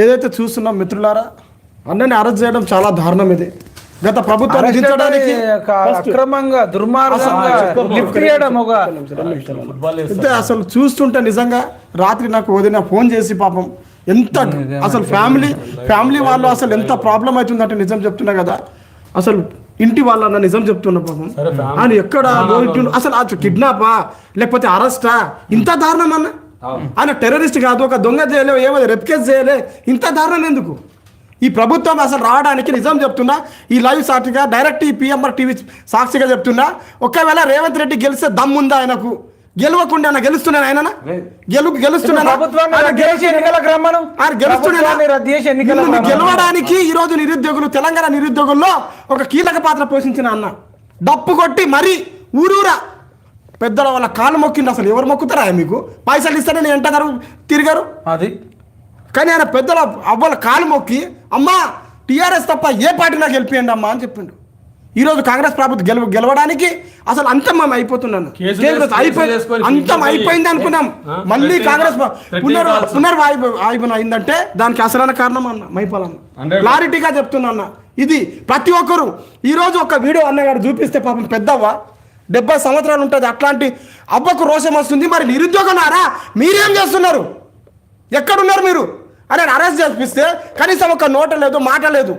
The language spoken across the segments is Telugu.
ఏదైతే చూస్తున్నాం మిత్రులారా, అన్నని అరెస్ట్ చేయడం చాలా దారుణం. ఇది గత ప్రభుత్వాన్ని దించడానికి అక్రమంగా దుర్మార్గంగా లిఫ్ట్ చేయడం ఒక అయితే అసలు చూస్తుంటే నిజంగా రాత్రి నాకు వదిన ఫోన్ చేసి పాపం ఎంత అసలు ఫ్యామిలీ వాళ్ళు అసలు ఎంత ప్రాబ్లం అవుతుందంటే నిజం చెప్తున్నా కదా, అసలు ఇంటి వాళ్ళన్న నిజం చెప్తున్నా పాపం. ఆయన ఎక్కడ అసలు అది కిడ్నాపా లేకపోతే అరెస్టా? ఇంత దారుణం అన్న. ఆయన టెర్రరిస్ట్ కాదు, ఒక దొంగ చేయలే, ఏమో రెప్ కేసు చేయలే, ఇంత దారుణం ఎందుకు? ఈ ప్రభుత్వం అసలు రావడానికి నిజం చెప్తున్నా, ఈ లైవ్ సాక్షిగా డైరెక్ట్ ఈ పిఎంఆర్ టీవీ సాక్షిగా చెప్తున్నా, ఒకవేళ రేవంత్ రెడ్డి గెలిస్తే దమ్ముందా ఆయనకు? గెలవకుండా గెలుస్తున్నాను ఆయన గెలవడానికి ఈ రోజు నిరుద్యోగులు, తెలంగాణ నిరుద్యోగుల్లో ఒక కీలక పాత్ర పోషించిన అన్న డప్పు కొట్టి మరీ ఊరూరా పెద్దల వాళ్ళ కాలు మొక్కింది. అసలు ఎవరు మొక్కుతారా మీకు? పైసలు ఇస్తారని ఎంటారు తిరిగారు అది. కానీ ఆయన పెద్దల అవ్వల కాలు మొక్కి అమ్మా టీఆర్ఎస్ తప్ప ఏ పార్టీ నాకు గెలిపియండి అమ్మా అని చెప్పిండు. ఈరోజు కాంగ్రెస్ ప్రభుత్వం గెలవడానికి అసలు అంతం మేము అయిపోతున్నాను, అంతం అయిపోయింది అనుకున్నాం. మళ్ళీ కాంగ్రెస్ పునర్వాయున అయిందంటే దానికి అసలైన కారణం అన్న మైపాలన్న. క్లారిటీగా చెప్తున్నా అన్న. ఇది ప్రతి ఒక్కరు ఈరోజు ఒక వీడియో అన్నగారు చూపిస్తే పాపం పెద్దవ్వ 70 సంవత్సరాలు ఉంటుంది, అట్లాంటి అవ్వకు రోషం వస్తుంది. మరి నిరుద్యోగనారా మీరేం చేస్తున్నారు? ఎక్కడున్నారు మీరు? అని అరెస్ట్ చేపిస్తే కనీసం ఒక నోట లేదు, మాట లేదు.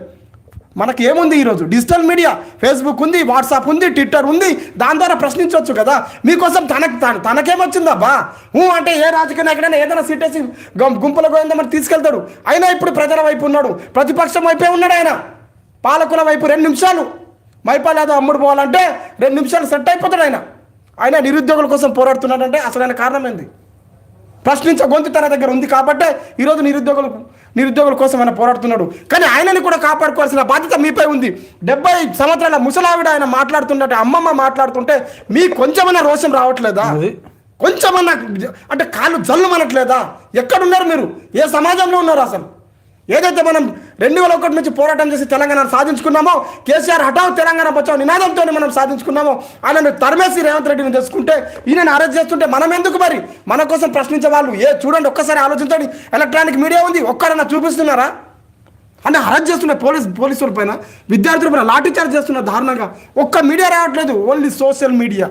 మనకి ఏముంది ఈరోజు? డిజిటల్ మీడియా, ఫేస్బుక్ ఉంది, వాట్సాప్ ఉంది, ట్విట్టర్ ఉంది, దాని ద్వారా ప్రశ్నించవచ్చు కదా. మీకోసం తనకేమొచ్చిందబ్బా? అంటే ఏ రాజకీయ నాయకుడైనా ఏదైనా సీటేసి గుంపుల గోవిందమని తీసుకెళ్తాడు. అయినా ఇప్పుడు ప్రజల వైపు ఉన్నాడు, ప్రతిపక్షం వైపే ఉన్నాడు. ఆయన పాలకుల వైపు 2 నిమిషాలు మైపాల్ యాదవ్ అమ్ముడు పోవాలంటే 2 నిమిషాలు సెట్ అయిపోతాడు. ఆయన నిరుద్యోగుల కోసం పోరాడుతున్నాడంటే అసలైన కారణం ఏంది? ప్రశ్నించే గొంతు తన దగ్గర ఉంది కాబట్టే ఈరోజు నిరుద్యోగుల కోసం ఆయన పోరాడుతున్నాడు. కానీ ఆయనని కూడా కాపాడుకోవాల్సిన బాధ్యత మీపై ఉంది. 70 సంవత్సరాల ముసలావిడ ఆయన మాట్లాడుతుంటే, అమ్మమ్మ మాట్లాడుతుంటే మీకు కొంచెమన్నా రోషం రావట్లేదా? కొంచెమన్నా అంటే కాళ్ళు జల్లు అనట్లేదా? ఎక్కడున్నారు మీరు? ఏ సమాజంలో ఉన్నారు? అసలు ఏదైతే మనం 2001 నుంచి పోరాటం చేసి తెలంగాణ సాధించుకున్నామో, కేసీఆర్ హఠావ్ తెలంగాణ బచావ్ నినాదంతో మనం సాధించుకున్నామో, ఆయనను తరిమేసి రేవంత్ రెడ్డిని తెచ్చుకుంటే, ఈయనను అరెస్ట్ చేస్తుంటే మనం ఎందుకు? మరి మన కోసం ప్రశ్నించే వాళ్ళు చూడండి, ఒక్కసారి ఆలోచించండి. ఎలక్ట్రానిక్ మీడియా ఉంది, ఒక్కరన్నా చూపిస్తున్నారా? అంటే అరెస్ట్ చేస్తున్న పోలీసుల పైన, విద్యార్థుల పైన లాఠీ చార్జ్ చేస్తున్న దారుణంగా. ఒక్క మీడియా రావట్లేదు, ఓన్లీ సోషల్ మీడియా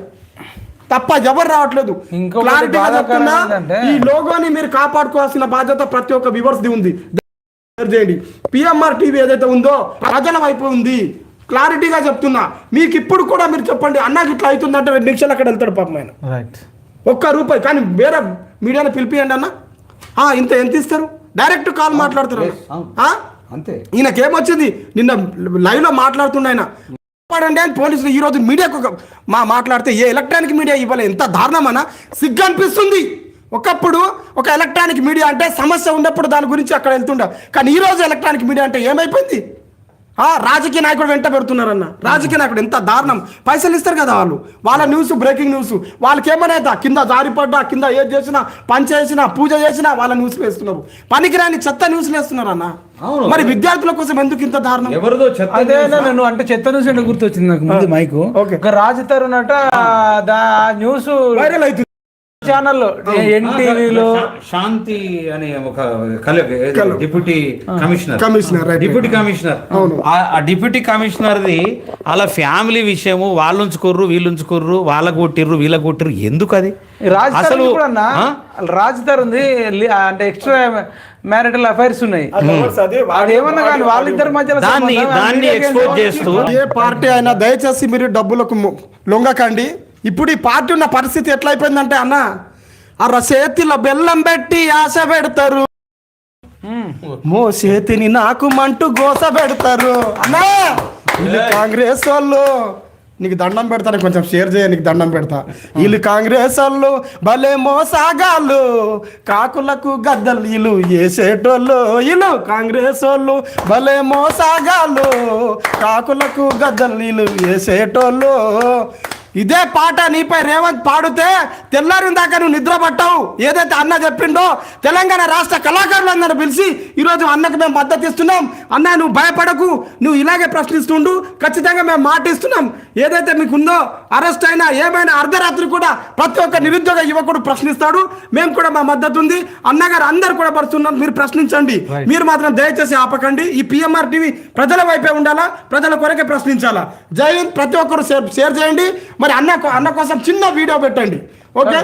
తప్ప ఎవరు రావట్లేదు. క్లారిటీగా చెప్తున్నా, ఈ లోగోని మీరు కాపాడుకోవాల్సిన బాధ్యత ప్రతి ఒక్క వ్యూవర్స్ది ఉంది. చేయండి. పిఎంఆర్ టీవీ ఏదైతే ఉందో ప్రజల వైపు ఉంది. క్లారిటీగా చెప్తున్నా. మీకు ఇప్పుడు కూడా మీరు చెప్పండి, అన్నకి ఇట్లా అవుతుందంటే 2 నిమిషాలు అక్కడ వెళ్తాడు పాపం ఆయన. ₹1 కానీ వేరే మీడియాని పిలిపియండి అన్న, ఎంత ఇస్తారు? డైరెక్ట్ కాల్ మాట్లాడుతారు అంతే. ఈయనకేమొచ్చింది? నిన్న లైవ్ లో మాట్లాడుతుండే ఆయన అని పోలీసులు ఈరోజు మీడియాకు మాట్లాడితే ఏ ఎలక్ట్రానిక్ మీడియా ఇవ్వలే. ఎంత దారుణమన్నా, సిగ్గు అనిపిస్తుంది. ఒకప్పుడు ఒక ఎలక్ట్రానిక్ మీడియా అంటే సమస్య ఉన్నప్పుడు దాని గురించి అక్కడ వెళ్తుండ. కానీ ఈరోజు ఎలక్ట్రానిక్ మీడియా అంటే ఏమైపోయింది? రాజకీయ నాయకుడు వెంట పెడుతున్నారన్న. రాజకీయ నాయకుడు ఎంత దారుణం. పైసలు ఇస్తారు కదా వాళ్ళు, వాళ్ళ న్యూస్, బ్రేకింగ్ న్యూస్, వాళ్ళకి ఏమనేదా కింద జారిపడ్డా, కింద ఏది చేసినా, పని చేసినా, పూజ చేసినా వాళ్ళ న్యూస్లు వేస్తున్నారు. పనికిరాని చెత్త న్యూస్లు వేస్తున్నారు అన్న. మరి విద్యార్థుల కోసం ఎందుకు ఇంత దారుణం? అదే నేను అంటే చెత్త న్యూస్ అంటే గుర్తొచ్చింది నాకు ముందు మైకు. ఒక రాజు తరుణ్ అట న్యూస్ వైరల్ అవుతుంది ఛానల్లో, ఎన్టీవీలో. శాంతి అనే ఒక డిప్యూటీ కమిషనర్ ఆ డిప్యూటీ కమిషనర్ది అలా ఫ్యామిలీ విషయము, వాళ్ళు ఉంచుకోర్రు, వీళ్ళు ఉంచుకోర్రు, వాళ్ళకు కొట్టిర్రు, వీళ్ళకి కొట్టిర్రు. ఎందుకు అది? అసలు రాజుతారుంది అంటే ఎక్స్ట్రా మ్యారిటల్ అఫైర్స్ ఉన్నాయి. అదేమన్నా కానీ వాళ్ళిద్దరి మధ్యలో దాన్ని ఎక్స్పోజ్ చేస్తూ ఏ పార్టీ అయినా దయచేసి మీరు డబ్బులకు లొంగకండి. ఇప్పుడు ఈ పార్టీ ఉన్న పరిస్థితి ఎట్లా అయిపోయిందంటే అన్న, చేతిలో బెల్లం పెట్టి ఆశ పెడతారు, చేతిని నాకు మంటూ గోస పెడతారు అన్నా. వీళ్ళు కాంగ్రెస్ వాళ్ళు, నీకు దండం పెడతాను, కొంచెం షేర్ చేయ, నీకు దండం పెడతా. వీళ్ళు కాంగ్రెస్ వాళ్ళు భలే మోసాగాళ్ళు, కాకులకు గద్దలు వీళ్ళు వేసేటోళ్ళు. వీళ్ళు కాంగ్రెస్ వాళ్ళు భలే మోసాగాళ్ళు, కాకులకు గద్దలు వీళ్ళు వేసేటోళ్ళు. ఇదే పాట నీపై రేవంత్ పాడితే తెల్లారిన దాకా నువ్వు నిద్ర పట్టావు. ఏదైతే అన్న చెప్పిండో తెలంగాణ రాష్ట్ర కళాకారులందరూ పిలిచి ఈరోజు అన్నకు మేము మద్దతు ఇస్తున్నాం, అన్న నువ్వు భయపడకు, నువ్వు ఇలాగే ప్రశ్నిస్తుండు, ఖచ్చితంగా మేము మాట ఇస్తున్నాం. ఏదైతే మీకు ఉందో అరెస్ట్ అయినా ఏమైనా అర్ధరాత్రి కూడా ప్రతి ఒక్క నిరుద్యోగ యువకుడు ప్రశ్నిస్తాడు. మేము కూడా మా మద్దతు ఉంది. అన్నగారు అందరు కూడా పడుతున్నారు, మీరు ప్రశ్నించండి. మీరు మాత్రం దయచేసి ఆపకండి. ఈ పిఎంఆర్ టీవీ ప్రజల వైపే ఉండాలా, ప్రజల కొరకే ప్రశ్నించాలా. జై హింద్. ప్రతి ఒక్కరు షేర్ చేయండి. మరి అన్న కోసం చిన్న వీడియో పెట్టండి. ఓకే.